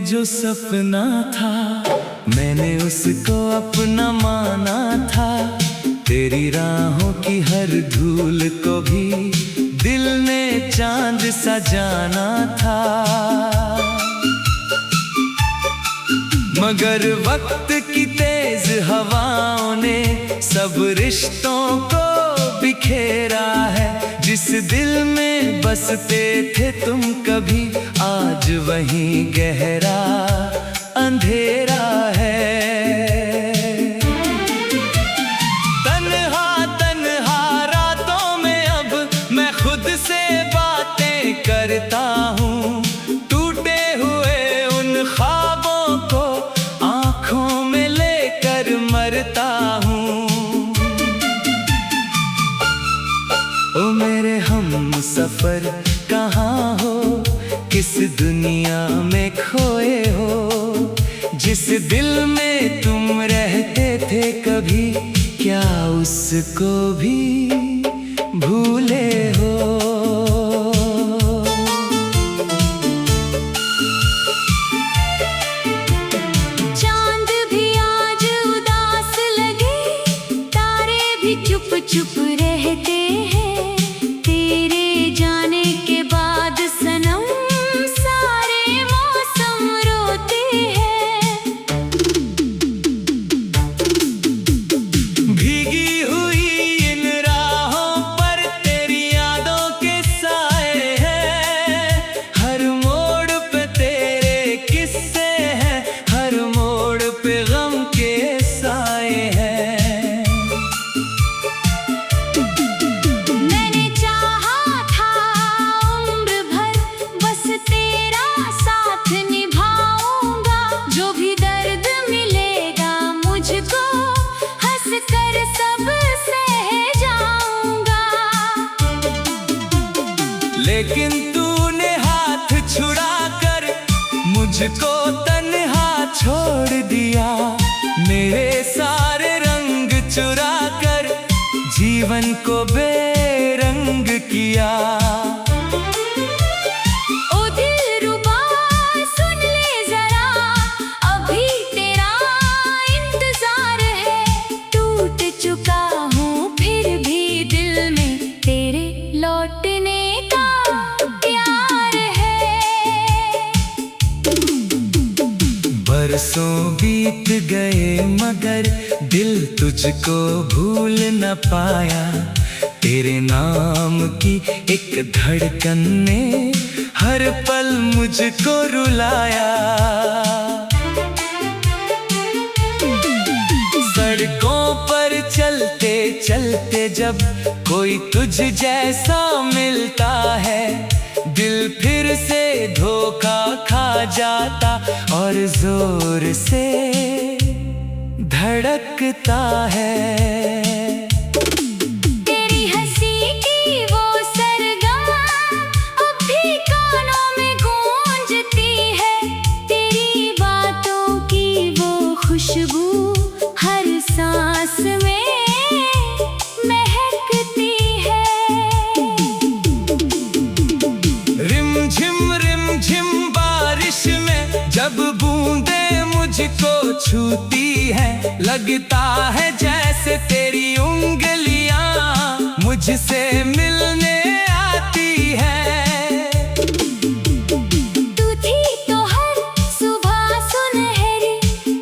जो सपना था मैंने उसको अपना माना था। तेरी राहों की हर धूल को भी दिल ने चांद सा जाना था। मगर वक्त की तेज हवाओं ने सब रिश्तों को बिखेरा है। जिस दिल में बसते थे तुम कभी आज वहीं गहरा अंधेरा है। तन्हा तन्हा रातों में अब मैं खुद से बातें करता हूँ। टूटे हुए उन ख्वाबों को आँखों में लेकर मरता हूँ। ओ मेरे हम सफर कहाँ हो, किस दुनिया में खोए हो। जिस दिल में तुम रहते थे कभी क्या उसको भी भूले हो। चांद भी आज उदास लगे, तारे भी चुप चुप रहते हैं। तेरे जाने के बाद सनम सारे मौसम रोते हैं। भीगी हुई इन राहों पर तेरी यादों के साए हैं। हर मोड़ पे तेरे किस्से हैं, हर मोड़ पे गम के साए हैं। मैंने चाहा था उम्र भर बस तेरा साथ निभाऊंगा। जो भी दर्द मिलेगा मुझको हंस कर सब सह जाऊंगा। लेकिन तूने हाथ छुड़ा कर मुझको तन्हा छोड़ दिया। मेरे सारे रंग चुरा कर जीवन को बेरंग किया। ओ दिलरुबा सुन ले जरा, अभी तेरा इंतजार है। टूट चुका हूँ फिर भी दिल में तेरे लौटने का प्यार है। बरसों बीत गए मगर दिल तुझको भूल न पाया। तेरे नाम की एक धड़कन ने हर पल मुझको रुलाया। सड़कों पर चलते चलते जब कोई तुझ जैसा मिलता है, दिल फिर से धोखा खा जाता और जोर से धड़कता है। तेरी हंसी की वो सरगम अब भी कानों में गूंजती है। तेरी बातों की वो खुशबू हर सांस में महकती है। रिम झिम बारिश में जब बूंदें मुझको छूती है, लगता है जैसे तेरी उंगलियां मुझसे मिलने आती है। तू थी तो हर सुबह सुनहरी,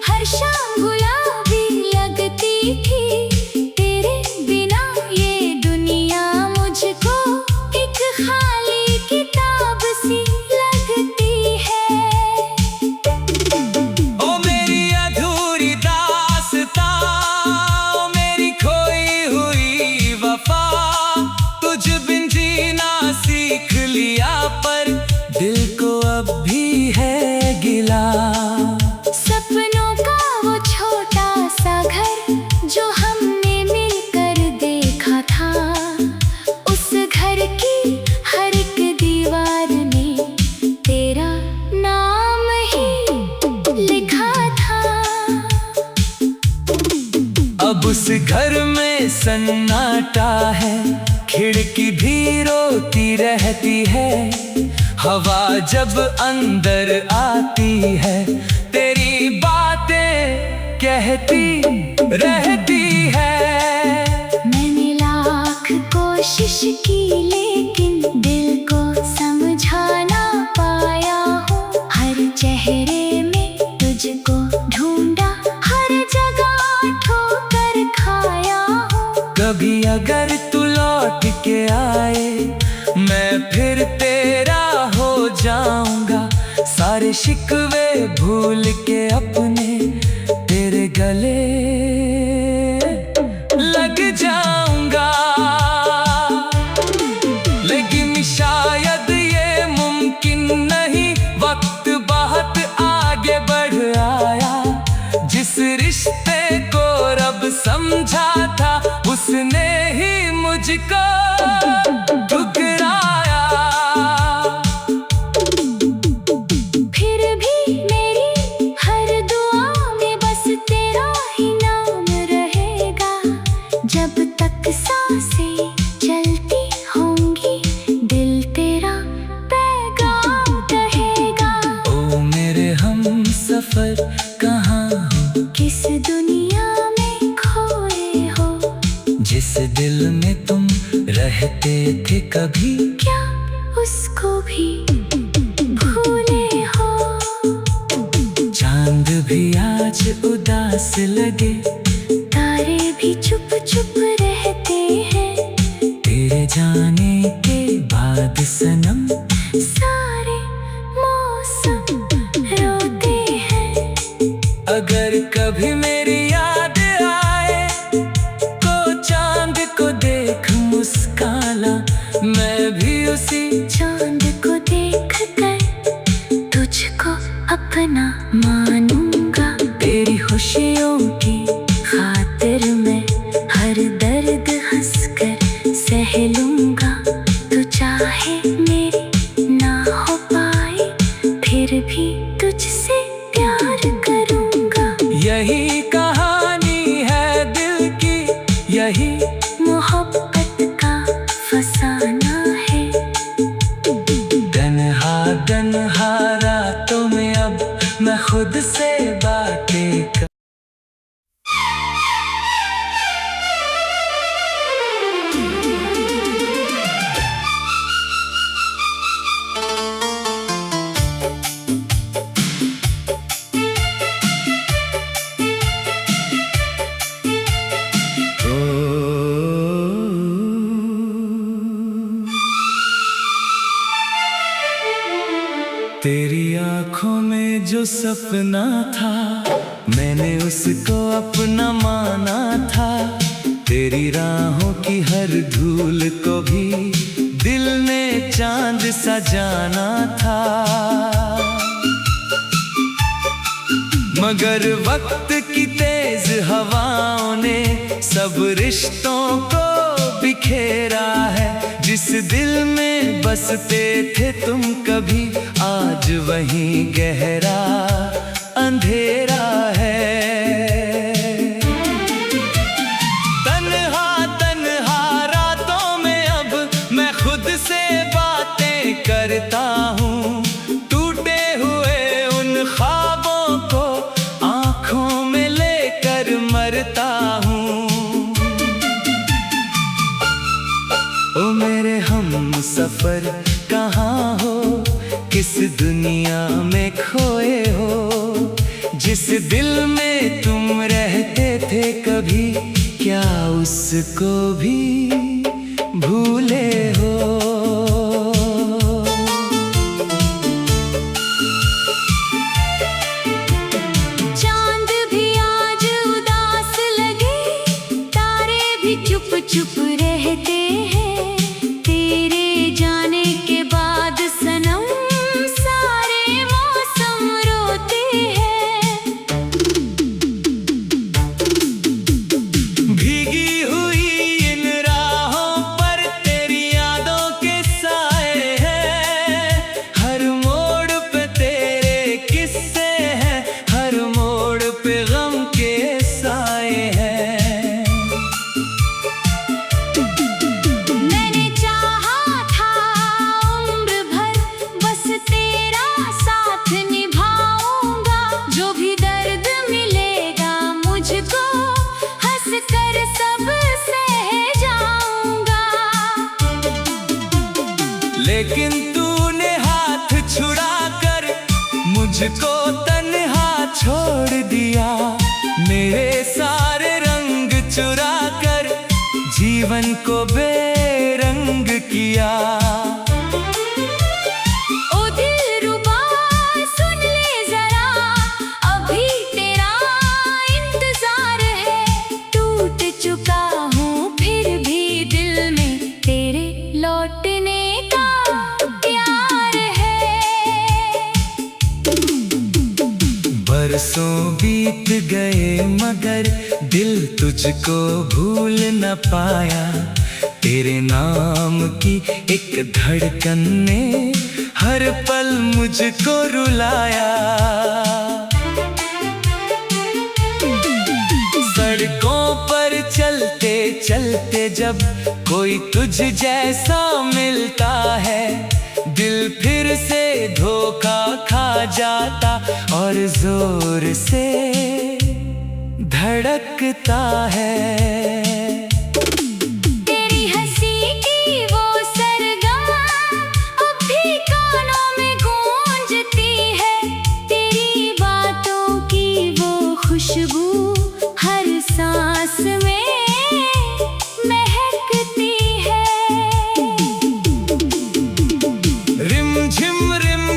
हर शाम गुलाबी लगती थी। तेरे बिना ये दुनिया मुझको एक खाली किताब सी लगती है। ओ मेरी अधूरी दास्तां, ओ मेरी खोई हुई वफा। तुझ बिन जीना सीख लिया पर दिल को अब भी है गिला। सपनों का वो छोटा सा घर जो हमने मिलकर देखा था, उस घर की हर एक दीवार में तेरा नाम ही लिखा था। अब उस घर में सन्नाटा है, खिड़की भी रोती रहती है। हवा जब अंदर आती है तेरी बातें कहती रहती है। मैंने लाख कोशिश की लेकिन दिल को समझा ना पाया हूँ। हर चेहरे में तुझको ढूंढा, हर जगह ठोकर खाया हूँ। कभी अगर तू लौट के आए मैं फिर तेरा हो जाऊंगा। सारे शिकवे भूल के अपने तेरे गले लग जाऊंगा। लेकिन शायद ये मुमकिन नहीं, वक्त बहुत आगे बढ़ आया। जिस रिश्ते को रब समझा था उसने ही मुझको ठुकराया। फिर भी मेरी हर दुआ में बस तेरा ही नाम रहेगा। जब तक सांसें चलती होंगी दिल तेरा पैगाम कहेगा। ओ मेरे हम सफर कहाँ हो, किस दुनिया में खोए हो। जिस दिल में तुम रहते थे कभी क्या उसको भी भूले हो। चांद भी आज उदास लगे, तारे भी चुप चुप रहते हैं। तेरे जाने के बाद सनम सारे मौसम रोते हैं। अगर कभी मेरी याद आए तो चांद को देख मुस्काना। मैं भी उसी चांद को देख कर तुझको अपना मानूंगा। तेरी खुशियों की खातिर मैं हर दर्द हंसकर सह लूंगा। तू चाहे मेरी ना हो पाए फिर भी तुझसे प्यार करूंगा। यही कहानी है दिल की, यही मोहब्बत का फसाना है। तन्हा तन्हा रातों में अब मैं खुद से बातें कर। तेरी आंखों में जो सपना था मैंने उसको अपना माना था। तेरी राहों की हर धूल को भी दिल ने चांद सा जाना था। मगर वक्त की तेज हवाओं ने सब रिश्तों को बिखेरा है। जिस दिल में बसते थे तुम कभी आज वहीं गहरा अंधेरा है। तन्हा तन्हा रातों में अब मैं खुद से बातें करता हूँ। टूटे हुए उन ख्वाबों को आँखों में लेकर मरता हूँ। ओ मेरे हम सफर कहाँ हो, किस दुनिया में खोए हो। जिस दिल में तुम रहते थे कभी क्या उसको भी भूले हो। चांद भी आज उदास लगे, तारे भी चुप चुप रहते हैं। तेरे जाने के बाद सनम सारे मौसम रोते हैं। भीगी हुई इन मेरे सारे रंग चुरा कर जीवन को बेरंग किया। ओ दिलरुबा सुन ले जरा, अभी तेरा इंतजार है। टूट चुका हूँ फिर भी दिल में तेरे लौटने का प्यार है। बरसों बीत गए मगर दिल तुझको भूल न पाया। तेरे नाम की एक धड़कन ने हर पल मुझको रुलाया। सड़कों पर चलते चलते जब कोई तुझ जैसा मिलता है, दिल फिर से धोखा खा जाता और जोर से धड़कता है। तेरी हंसी की वो सरगम अब भी कानों में गूंजती है। तेरी बातों की वो खुशबू हर सांस में महकती है। रिम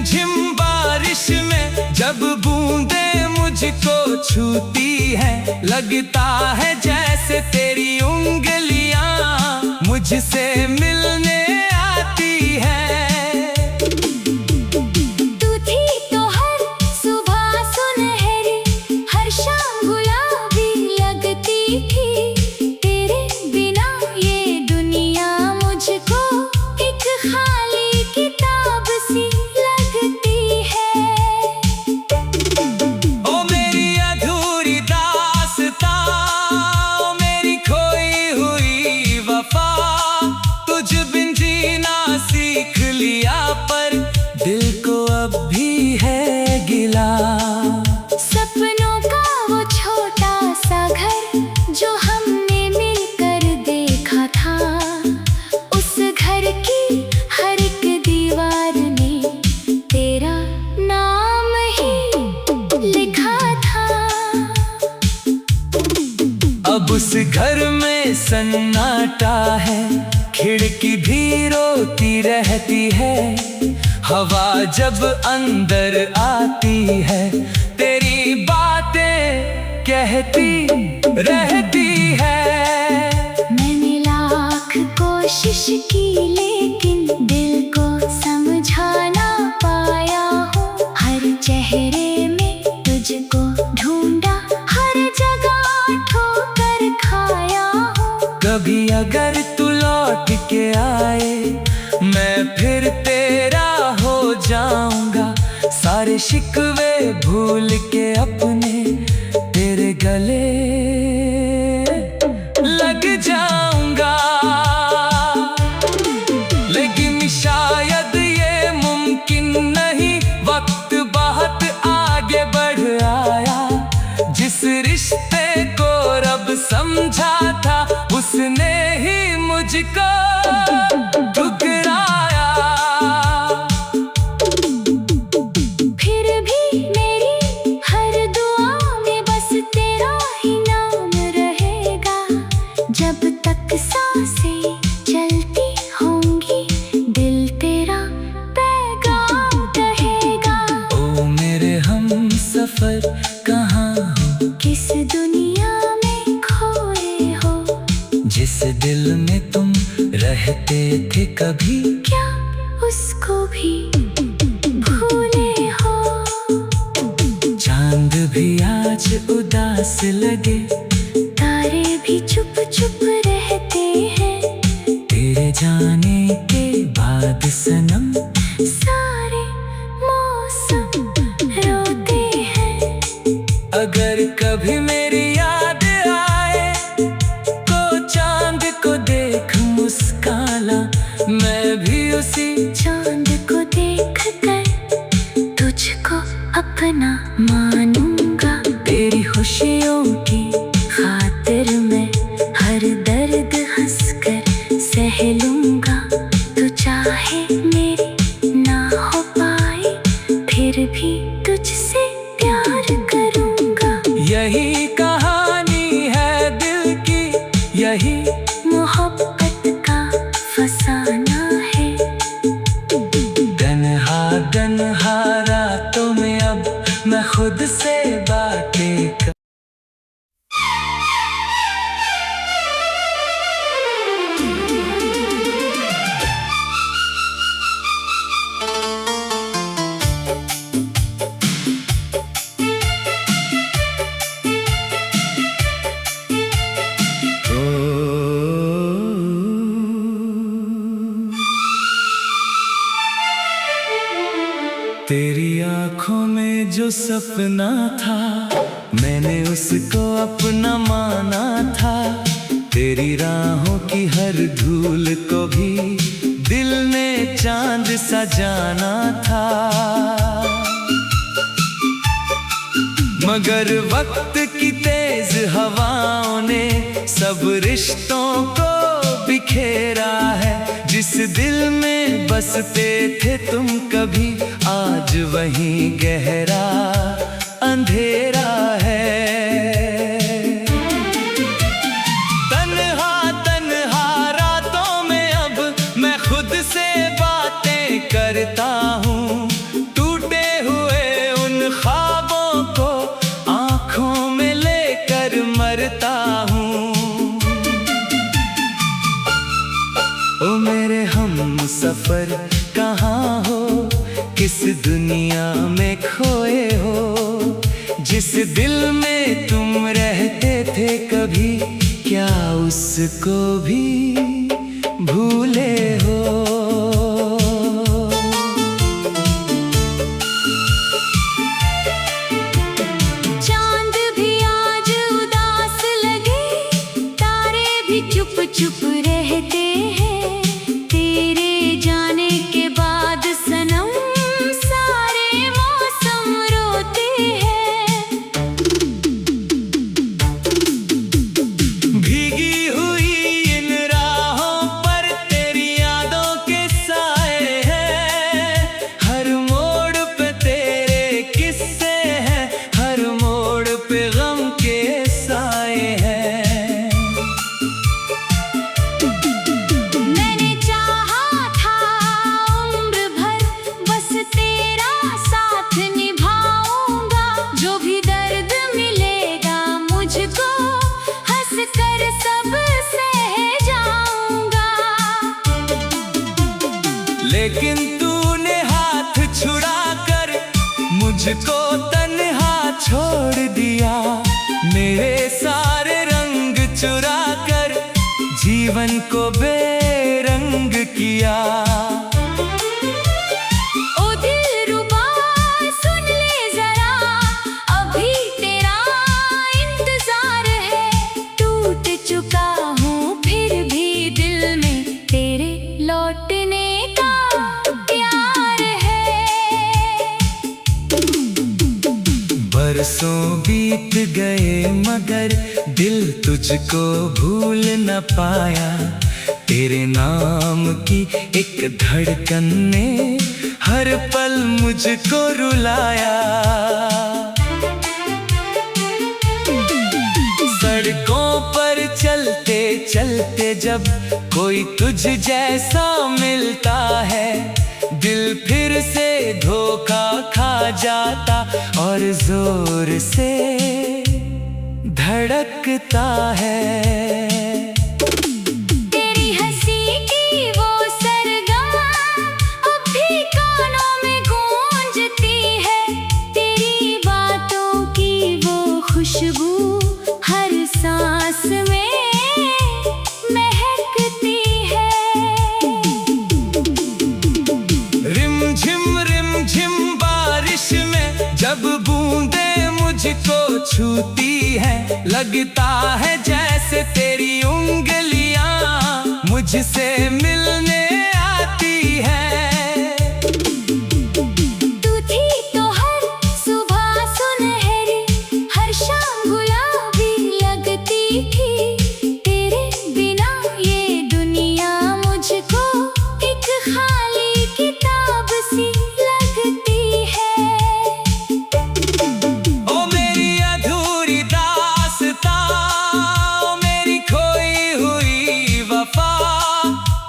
झिम बारिश में जब बूंदें मुझको छूती है, लगता है जैसे तेरी उंगलियां मुझसे मिलने आती है। तू थी तो हर सुबह सुनहरी, हर शाम गुलाबी लगती थी। तेरे बिना ये दुनिया मुझको एक खाली किताब सी लगती है। ओ मेरी अधूरी दास्तां, ओ मेरी खोई हुई वफा, तुझ बिन जीना सीख लिया पर दिल को अब भी है गिला। सपनों का वो छोटा सा घर जो हमने मिलकर देखा था, उस घर की हर एक दीवार में तेरा नाम ही लिखा था। अब उस घर में सन्नाटा है, खिड़की भी रोती रहती है। हवा जब अंदर आती है, तेरी बातें कहती रहती है। मैंने लाख कोशिश की लेकिन दिल को समझा ना पाया हूँ। हर चेहरे में तुझको ढूंढा, हर जगह ठोकर खाया हूँ। कभी अगर तू लौट के आए, मैं फिर तेरा हो जाऊंगा। सारे शिकवे भूल के अपने तेरे गले लग जाऊंगा। लेकिन शायद ये मुमकिन नहीं, वक्त बहुत आगे बढ़ आया। जिस रिश्ते को रब समझा था, उसने ही मुझको ठुकराया। फिर भी मेरी हर दुआ में बस तेरा ही नाम रहेगा। जब तक सांसें चलती होंगी, दिल तेरा पैगाम कहेगा। ओ मेरे हम सफर कहाँ हो, किस दुनिया में खोए हो, जिस दिल में तुम रहते थे कभी क्या उसको भी भूले हो। चांद भी आज उदास लगे, तारे भी चुप चुप रहते हैं। तेरे जाने के बाद सनम सारे मौसम रोते हैं। अगर कभी मेरी याद आए, तो चांद को देख मुस्काना। मैं भी उसी चांद को देख कर तुझको अपना मानूंगा। तेरी खुशियों की खातिर मैं हर दर्द हंसकर सह लूंगा। तू चाहे मेरी ना हो पाए, फिर भी तुझसे प्यार करूंगा। यही कहा जो सपना था मैंने उसको अपना माना था। तेरी राहों की हर धूल को भी दिल ने चांद सा जाना था। मगर वक्त की तेज हवाओं ने सब रिश्तों को बिखेरा है। जिस दिल में बसते थे तुम कभी आज वहीं गहरा अंधेरा है। तन्हा तन्हा रातों में अब मैं खुद से बातें करता हूँ। टूटे हुए उन ख्वाबों को आँखों में लेकर मरता हूँ। ओ मेरे हम सफर कहाँ हो, किस दुनिया में खोए हो। जिस दिल में तुम रहते थे कभी क्या उसको भी भूले हो। चांद भी आज उदास लगे, तारे भी चुप चुप रहते हैं। तेरे जाने के बाद सनम सारे मौसम रोते हैं। भीगी हुई इन राहों पर तेरी यादों के साए हैं। हर मोड़ पे तेरे किस्से हैं, हर मोड़ पे गम के साए हैं। मैंने चाहा था उम्र भर बस तेरा साथ निभाऊंगा। जो भी दर्द मिलेगा मुझको हंस कर सब सह जाऊंगा। लेकिन तूने हाथ छुड़ा कर मुझको तन्हा छोड़ दिया। मेरे सारे रंग चुरा कर जीवन को बेरंग किया। ओ दिलरुबा सुन ले जरा, अभी तेरा इंतजार है। टूट चुका हूँ फिर भी दिल में तेरे लौटने का प्यार है। बरसों बीत गए मगर दिल तुझको भूल न पाया। तेरे नाम की एक धड़कन ने हर पल मुझको रुलाया। सड़कों पर चलते चलते जब कोई तुझ जैसा मिलता है, दिल फिर से धोखा खा जाता और जोर से धड़कता है। तेरी हंसी की वो सरगम अब भी कानों में गूंजती है। तेरी बातों की वो खुशबू हर सांस में महकती है। रिम झिम बारिश में जब बूंदें मुझको छूती है, लगता है जैसे तेरी उंगलियां मुझसे मिलने आती है। तू थी तो हर सुबह सुनहरी, हर शाम गुलाबी लगती थी। तेरे बिना ये दुनिया मुझको एक खाली किताब सी लगती है। ओ मेरी अधूरी दास्तां, ओ मेरी खोई हुई वफा।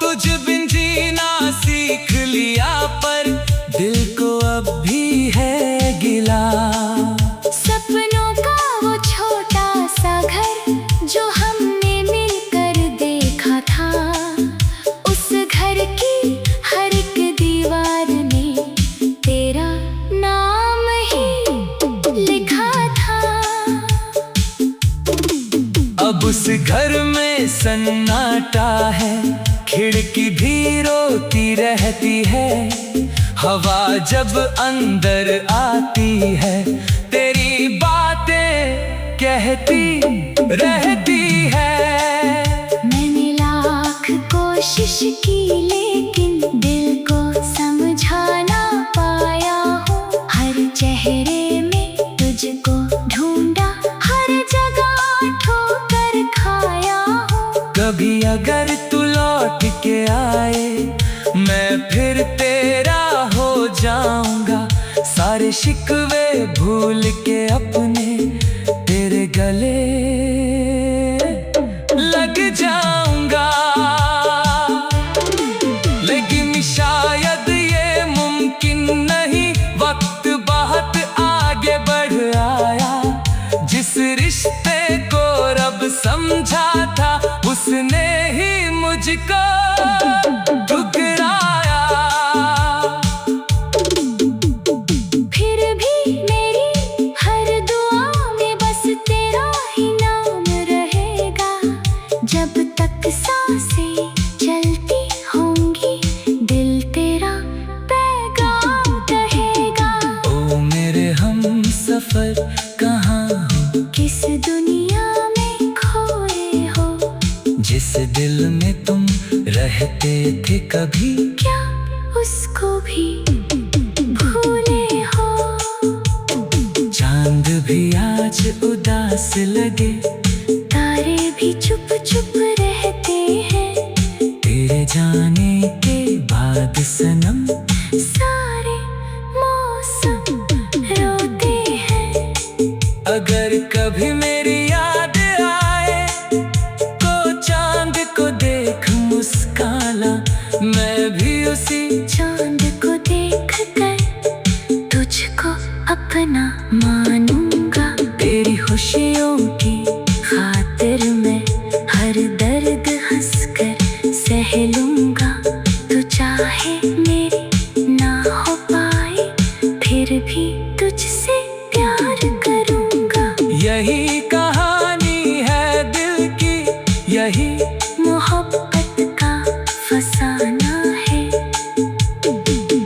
तुझ बिन जीना सीख लिया पर दिल को अब भी है गिला। सपनों का वो छोटा सा घर जो हमने मिलकर देखा था, उस घर की हर एक दीवार ने तेरा नाम ही लिखा था। अब उस घर में सन्नाटा है, खिड़की भी रोती रहती है। हवा जब अंदर आती है तेरी बातें कहती रहती है। मैंने लाख कोशिश की लेकिन दिल को समझा ना पाया हूँ। हर चेहरे में तुझको ढूंढा, हर जगह ठोकर खाया हूँ। कभी अगर तू लौट के आए मैं फिर तेरा हो जाऊंगा। सारे शिकवे भूल के अपने तेरे गले लग जाऊंगा। लेकिन शायद ये मुमकिन नहीं, वक्त बहुत आगे बढ़ आया। जिस रिश्ते को रब समझा था उसने ही मुझको ठुकराया। फिर भी मेरी हर दुआ में बस तेरा ही नाम रहेगा। जब तक सांसें चलती होंगी दिल तेरा पैगाम कहेगा। ओ मेरे हम सफर कहाँ हो, किस दुनिया में खोए हो। जिस दिल में तुम रहते थे कभी क्या उसको भी भूले हो। चांद भी आज उदास लगे, तारे भी चुप चुप रहते हैं। तेरे जाने के बाद सनम सारे मौसम रोते हैं। अगर कभी मेरी याद आए तो चांद को देख मुस्काना। मैं भी उसी चांद को देख कर तुझको अपना मानूंगा। तेरी खुशियों की खातिर मैं हर दर्द हंसकर सह लूंगा। तू चाहे मेरी ना हो पाए फिर भी तुझसे प्यार करूंगा। यही कहानी है दिल की, यही मोहब्बत का फसाना है।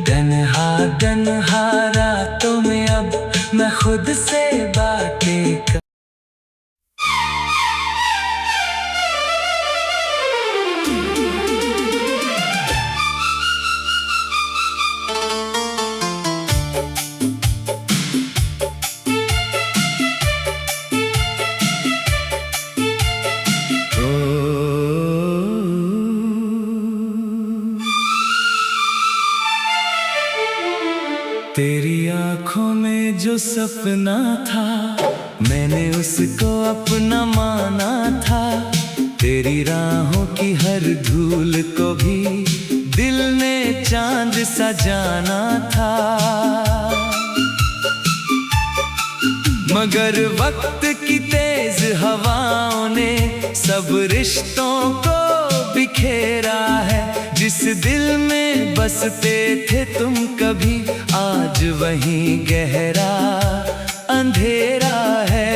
तन्हा तन्हा रातों में अब मैं खुद से बातें कर। तेरी आंखों में जो सपना था मैंने उसको अपना माना था। तेरी राहों की हर धूल को भी दिल ने चांद सा जाना था। मगर वक्त की तेज हवाओं ने सब रिश्तों को बिखेरा है। जिस दिल में बसते थे तुम कभी आज वहीं गहरा अंधेरा है।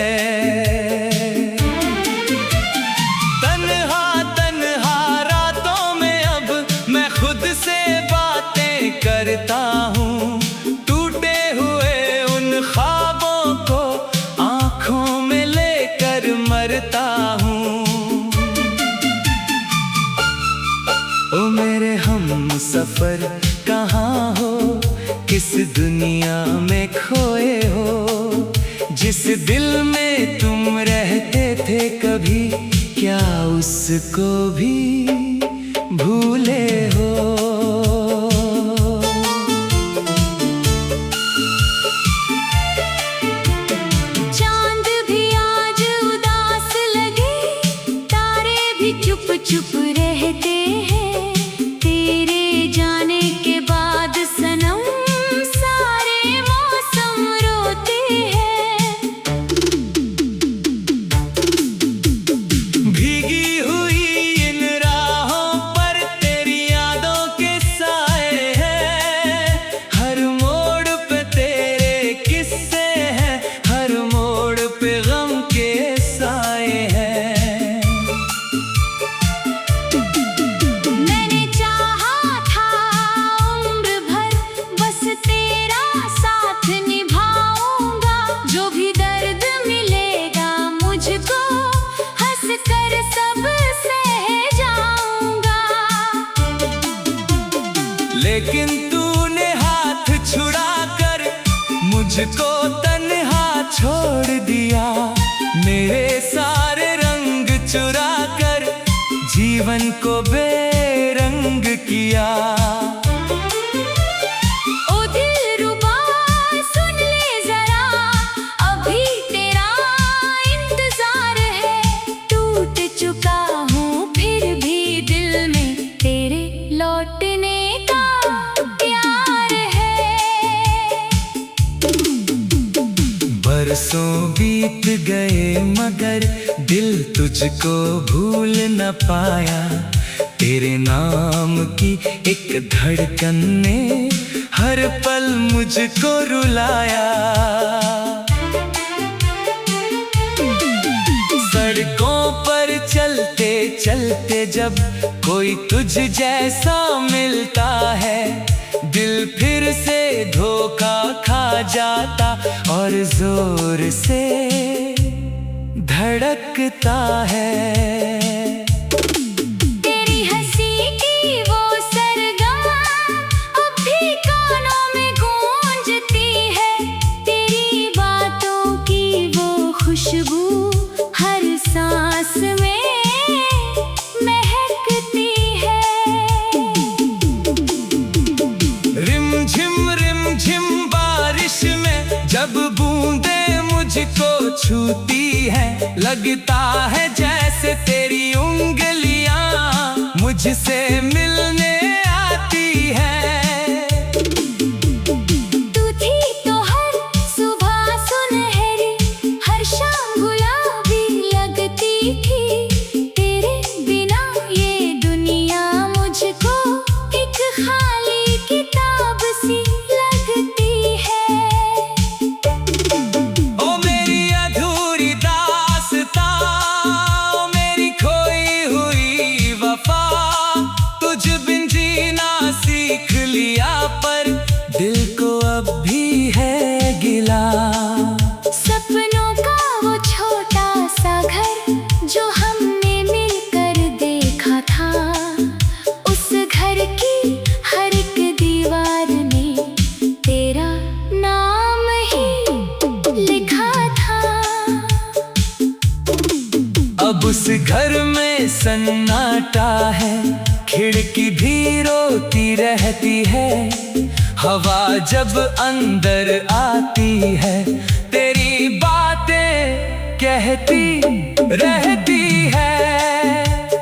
तन्हा तन्हा रातों में अब मैं खुद से बातें करता हूँ। टूटे हुए उन ख्वाबों को आँखों में लेकर मरता हूँ। ओ मेरे हम सफर कहाँ हो, किस दुनिया में खोए हो। जिस दिल में तुम रहते थे कभी क्या उसको भी भूले हो। चांद भी आज उदास लगे, तारे भी चुप चुप रहते हैं। तेरे जाने के बाद सनम सारे मौसम रोते हैं। भीगी हुई इन राहों मुझको तन्हा छोड़ दिया, मेरे सारे रंग चुरा कर जीवन को बेरंग किया। ओ दिलरुबा सुन ले जरा, अभी तेरा इंतजार है। टूट चुका हूँ फिर भी दिल में तेरे लौटने का प्यार है। बरसों बीत गए मगर दिल तुझको भूल न पाया। तेरे नाम की एक धड़कन ने हर पल मुझको रुलाया। सड़कों पर चलते चलते जब कोई तुझ जैसा मिलता है, दिल फिर से धोखा खा जाता और जोर से धड़कता है। तेरी हंसी की वो सरगम अब भी कानों में गूंजती है। तेरी बातों की वो खुशबू हर सांस में महकती है। रिम झिम बारिश में जब बूंदें मुझको छूती है, लगता है जैसे तेरी उंगलियां मुझसे मिलने आती है। तू थी तो हर सुबह सुनहरी, हर शाम गुलाबी लगती थी। तेरे बिना ये दुनिया मुझको एक खाली किताब सी लगती है। ओ मेरी अधूरी दास्तां, ओ मेरी खोई हुई वफा, तुझ बिन जीना सीख लिया पर दिल को अब भी है गिला। सपनों का वो छोटा सा घर जो हमने मिलकर देखा था, उस घर की हर एक दीवार में तेरा नाम ही लिखा था। अब उस घर में सन्नाटा है, खिड़की भी रोती रहती है। हवा जब अंदर आती है, तेरी बातें कहती रहती है।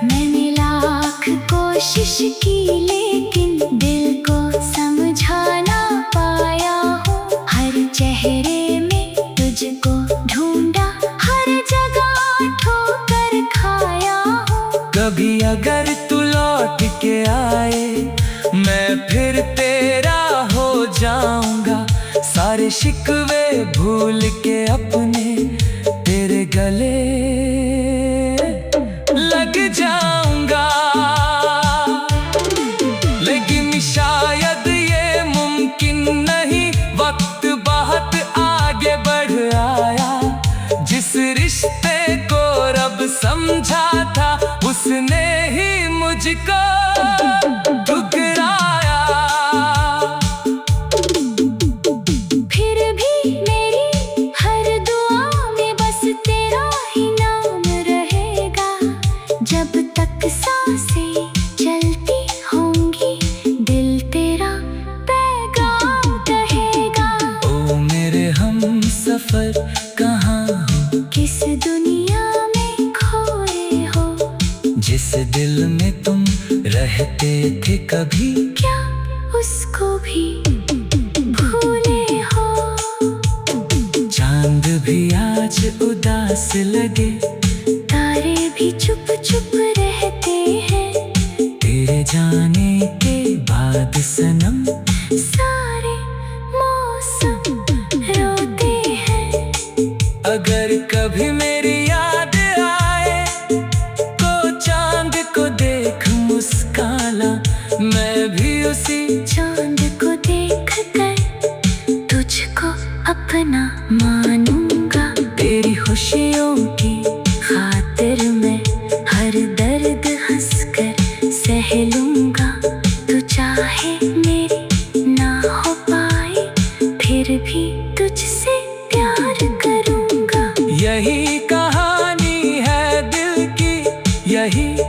मैंने लाख कोशिश की लेकिन दिल को समझा ना पाया हूँ। हर चेहरे में तुझको ढूंढा, हर जगह ठोकर खाया हूँ। कभी अगर तू लौट के आए, मैं फिर तेरा हो जाऊंगा। सारे शिकवे भूल के अपने तेरे गले लग जाऊंगा। लेकिन शायद ये मुमकिन नहीं, वक्त बहुत आगे बढ़ आया। जिस रिश्ते को रब समझा था, उसने ही मुझको ठुकराया। फिर भी मेरी हर दुआ में बस तेरा ही नाम रहेगा। जब तक सांसें चलती होंगी, दिल तेरा पैगाम कहेगा। ओ मेरे हम सफर कहाँ हो, किस दुनिया में खोए हो, जिस दिल में तुम रहते थे कभी क्या उसको भी भूले हो। चांद भी आज उदास लगे, तारे भी चुप चुप रहते हैं। तेरे जाने के बाद सनम सारे मौसम रोते हैं। अगर कभी मेरी याद आए, तो चांद को देख मुस्काना। मैं भी उसी चांद को देख कर तुझको अपना मानूंगा। तेरी खुशियों की खातिर मैं हर दर्द रही